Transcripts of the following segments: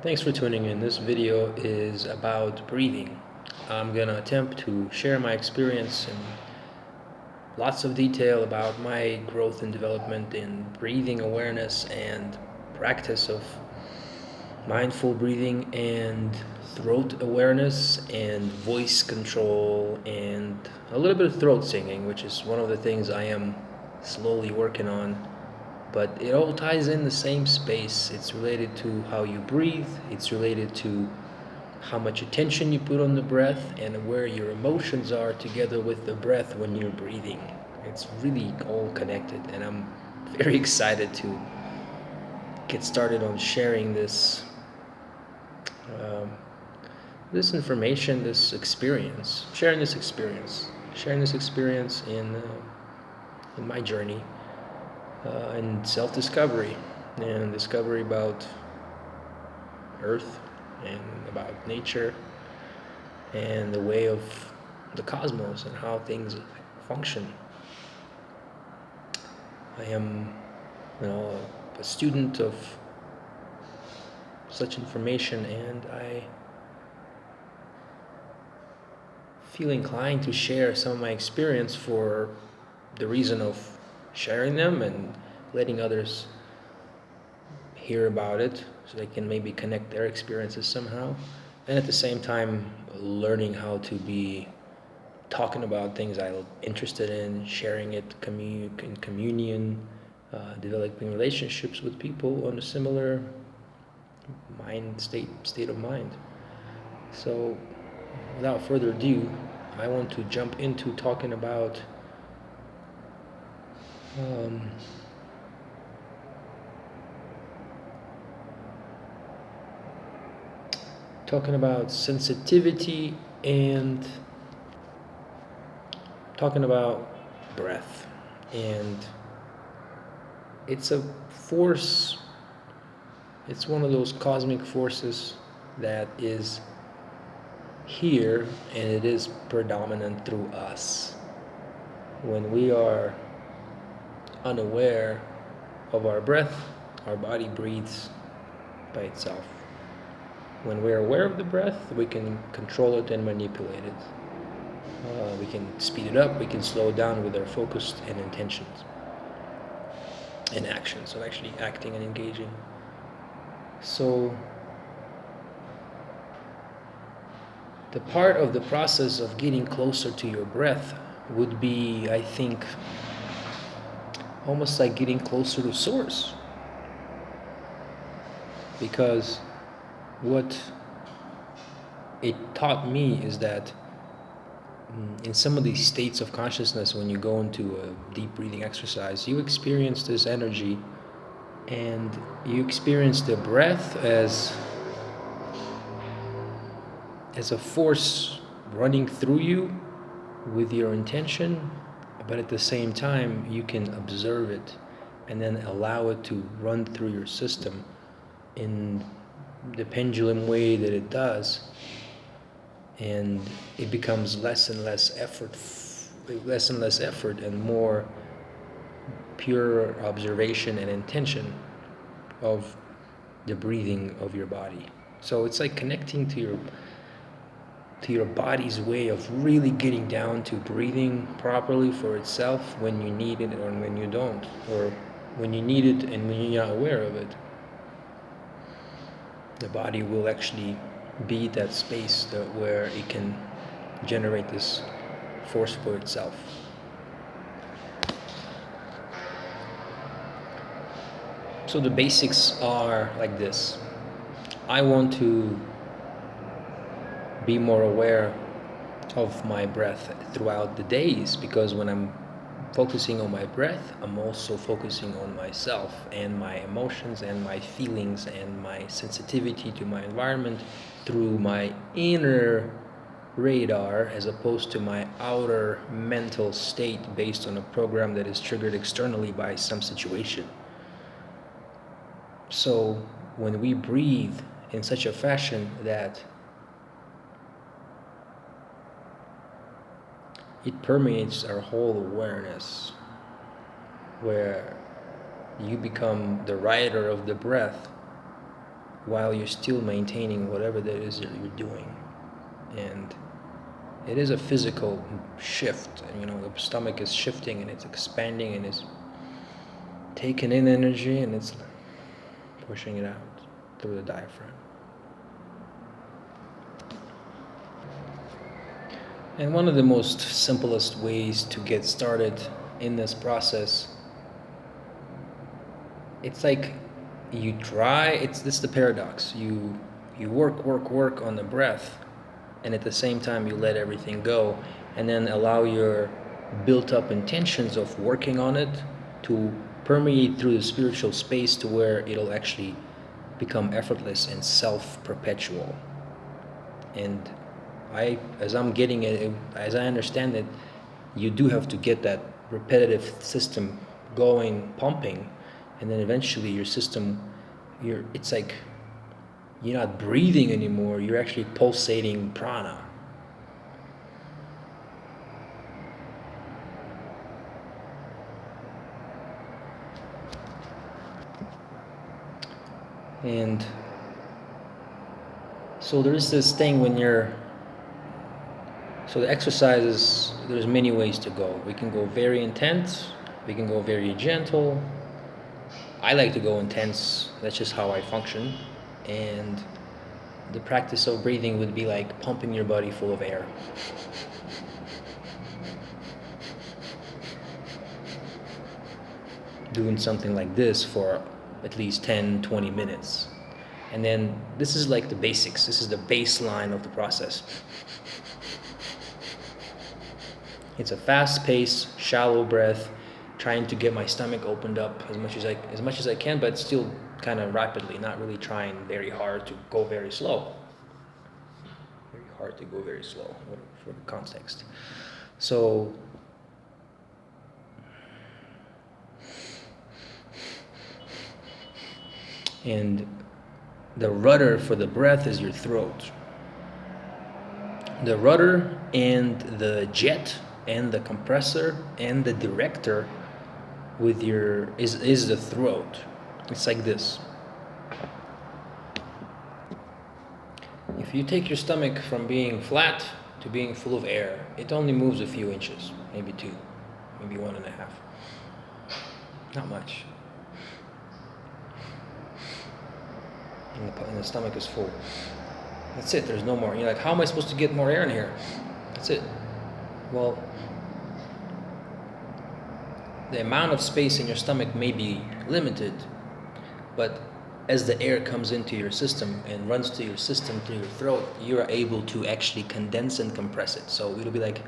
Thanks for tuning in. This video is about breathing. I'm going to attempt to share my experience in lots of detail about my growth and development in breathing awareness and practice of mindful breathing and throat awareness and voice control and a little bit of throat singing, which is one of the things I am slowly working on. But it all ties in the same space. It's related to how you breathe, it's related to how much attention you put on the breath and where your emotions are together with the breath when you're breathing. It's really all connected, and I'm very excited to get started on sharing um, this information, this experience, sharing this experience in my journey and self-discovery and discovery about Earth and about nature and the way of the cosmos and how things function. I am, a student of such information, and I feel inclined to share some of my experience for the reason of sharing them and letting others hear about it so they can maybe connect their experiences somehow, and at the same time learning how to be talking about things I'm interested in, sharing it in communion, developing relationships with people on a similar state of mind. So without further ado, I want to jump into um, talking about sensitivity and talking about breath. And it's a force, it's one of those cosmic forces that is here, and it is predominant through us. When we are unaware of our breath, our body breathes by itself. When we're aware of the breath, we can control it and manipulate it. We can speed it up, we can slow it down with our focus and intentions and actions, so actually acting and engaging. So the part of the process of getting closer to your breath would be, I think, almost like getting closer to source. Because what it taught me is that in some of these states of consciousness, when you go into a deep breathing exercise, you experience this energy, and you experience the breath as a force running through you with your intention, but at the same time you can observe it and then allow it to run through your system in the pendulum way that it does, and it becomes less and less effort and more pure observation and intention of the breathing of your body. So it's like connecting to your body's way of really getting down to breathing properly for itself when you need it or when you don't, or when you need it and when you're not aware of it. The body will actually be that space where it can generate this force for itself. So the basics are like this. I want to be more aware of my breath throughout the days, because when I'm focusing on my breath, I'm also focusing on myself and my emotions and my feelings and my sensitivity to my environment through my inner radar, as opposed to my outer mental state based on a program that is triggered externally by some situation. So when we breathe in such a fashion that it permeates our whole awareness, where you become the rider of the breath while you're still maintaining whatever that is that you're doing. And it is a physical shift, and the stomach is shifting and it's expanding and it's taking in energy and it's pushing it out through the diaphragm. And one of the most simplest ways to get started in this process, it's like it's the paradox. You work on the breath, and at the same time you let everything go, and then allow your built up intentions of working on it to permeate through the spiritual space to where it'll actually become effortless and self-perpetual. And as I'm getting it, as I understand it, you do have to get that repetitive system going, pumping, and then eventually your system, it's like you're not breathing anymore, you're actually pulsating prana. And so there is this thing so the exercises, there's many ways to go. We can go very intense, we can go very gentle. I like to go intense, that's just how I function. And the practice of breathing would be like pumping your body full of air. Doing something like this for at least 10-20 minutes. And then this is like the basics, this is the baseline of the process. It's a fast-paced, shallow breath, trying to get my stomach opened up as much as I can, but still kind of rapidly, not really trying very hard to go very slow. Very hard to go very slow for context. So and the rudder for the breath is your throat. The rudder and the jet and the compressor and the director is the throat. It's like this. If you take your stomach from being flat to being full of air, it only moves a few inches, maybe 2, maybe 1.5. Not much. And the stomach is full. That's it, there's no more. You're like, how am I supposed to get more air in here? That's it. Well, the amount of space in your stomach may be limited, but as the air comes into your system and runs to your system through your throat, you are able to actually condense and compress it. So it'll be like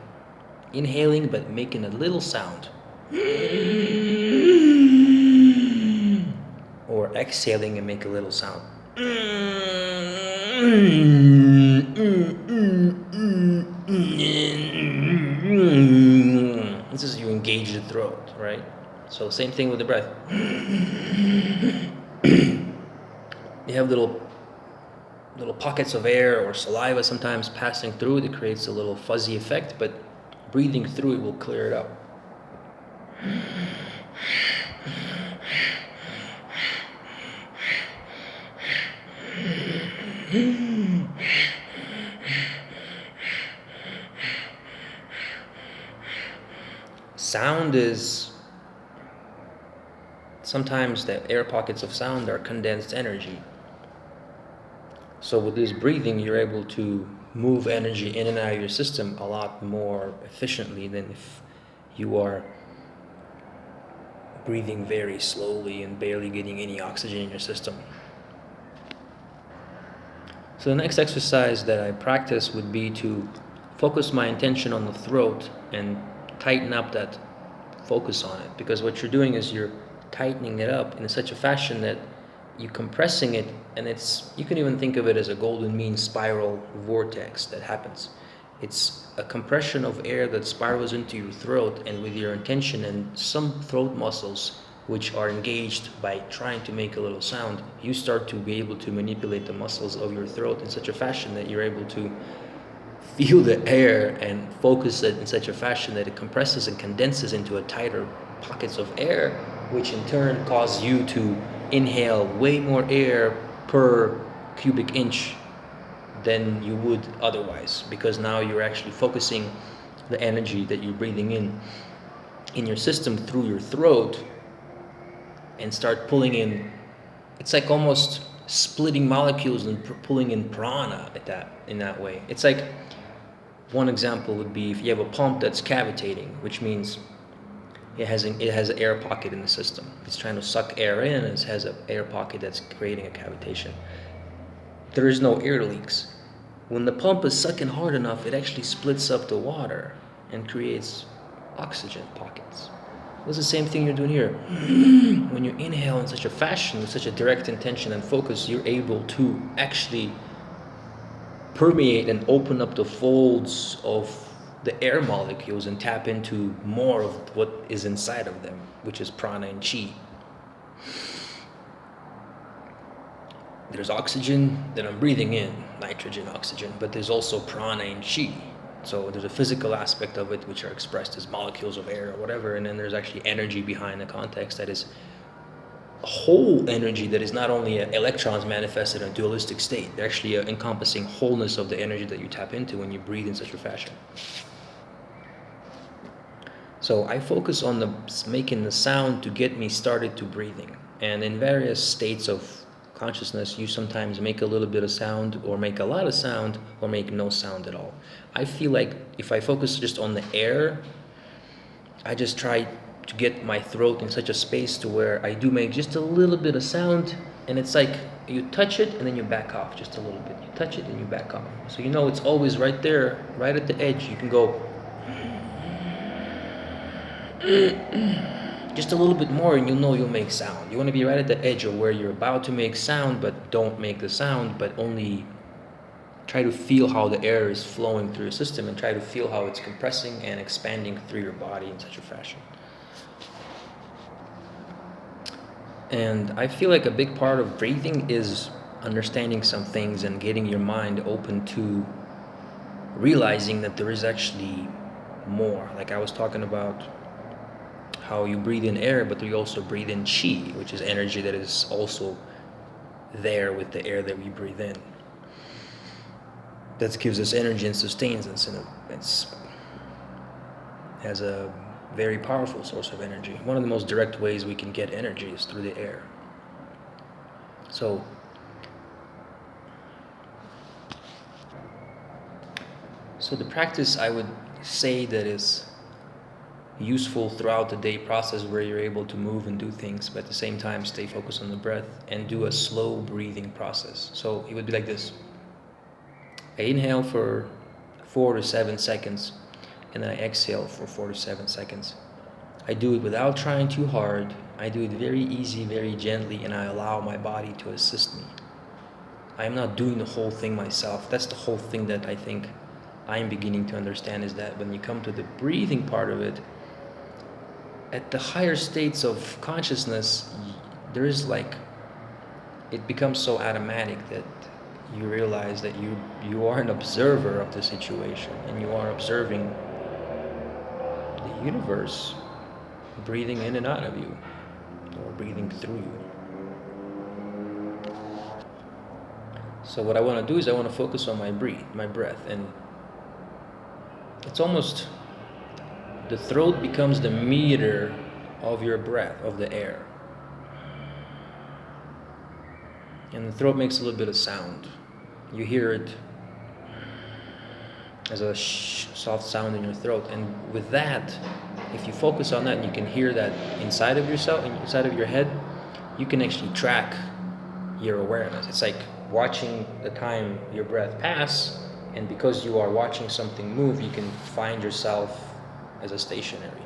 inhaling but making a little sound. Or exhaling and make a little sound. This is you engage the throat, right? So same thing with the breath. You have little pockets of air or saliva sometimes passing through it. It creates a little fuzzy effect, but breathing through it will clear it up. Sound is sometimes the air pockets of sound are condensed energy. So with this breathing, you're able to move energy in and out of your system a lot more efficiently than if you are breathing very slowly and barely getting any oxygen in your system. So the next exercise that I practice would be to focus my intention on the throat and tighten up that focus on it, because what you're doing is you're tightening it up in such a fashion that you're compressing it, and you can even think of it as a golden mean spiral vortex that happens. It's a compression of air that spirals into your throat, and with your intention and some throat muscles which are engaged by trying to make a little sound, you start to be able to manipulate the muscles of your throat in such a fashion that you're able to feel the air and focus it in such a fashion that it compresses and condenses into a tighter pockets of air, which in turn cause you to inhale way more air per cubic inch than you would otherwise, because now you're actually focusing the energy that you're breathing in your system through your throat, and start pulling in. It's like almost splitting molecules and pulling in prana in that way. It's like, one example would be if you have a pump that's cavitating, which means it has an air pocket in the system. It's trying to suck air in, and it has an air pocket that's creating a cavitation. There is no air leaks. When the pump is sucking hard enough, it actually splits up the water and creates oxygen pockets. It's the same thing you're doing here. When you inhale in such a fashion, with such a direct intention and focus, you're able to actually permeate and open up the folds of the air molecules and tap into more of what is inside of them, which is prana and chi. There's oxygen that I'm breathing in, nitrogen, oxygen, but there's also prana and chi. So there's a physical aspect of it, which are expressed as molecules of air or whatever, and then there's actually energy behind the context that is a whole energy that is not only electrons manifested in a dualistic state. They're actually encompassing wholeness of the energy that you tap into when you breathe in such a fashion. So I focus on making the sound to get me started to breathing. And in various states of consciousness, you sometimes make a little bit of sound, or make a lot of sound, or make no sound at all. I feel like if I focus just on the air, I just try to get my throat in such a space to where I do make just a little bit of sound, and it's like you touch it and then you back off just a little bit. You touch it and you back off. So you know it's always right there, right at the edge. You can go just a little bit more and you'll know you'll make sound. You want to be right at the edge of where you're about to make sound, but don't make the sound, but only try to feel how the air is flowing through your system, and try to feel how it's compressing and expanding through your body in such a fashion. And I feel like a big part of breathing is understanding some things and getting your mind open to realizing that there is actually more. Like I was talking about how you breathe in air, but you also breathe in chi, which is energy that is also there with the air that we breathe in. That gives us energy and sustains us, and it has a very powerful source of energy. One of the most direct ways we can get energy is through the air. So the practice, I would say, that is useful throughout the day process, where you're able to move and do things, but at the same time stay focused on the breath and do a slow breathing process. So it would be like this. I inhale for 4 to 7 seconds, and then I exhale for 4 to 7 seconds. I do it without trying too hard. I do it very easy, very gently, and I allow my body to assist me. I am not doing the whole thing myself. That's the whole thing that I think I'm beginning to understand, is that when you come to the breathing part of it, at the higher states of consciousness, there is like, it becomes so automatic that you realize that you are an observer of the situation, and you are observing the universe breathing in and out of you, or breathing through you. So what I want to do is I want to focus on my breath, and it's almost, the throat becomes the meter of your breath, of the air. And the throat makes a little bit of sound. You hear it as a soft sound in your throat, and with that, if you focus on that and you can hear that inside of yourself, inside of your head, you can actually track your awareness. It's like watching the time your breath pass, and because you are watching something move, you can find yourself as a stationary.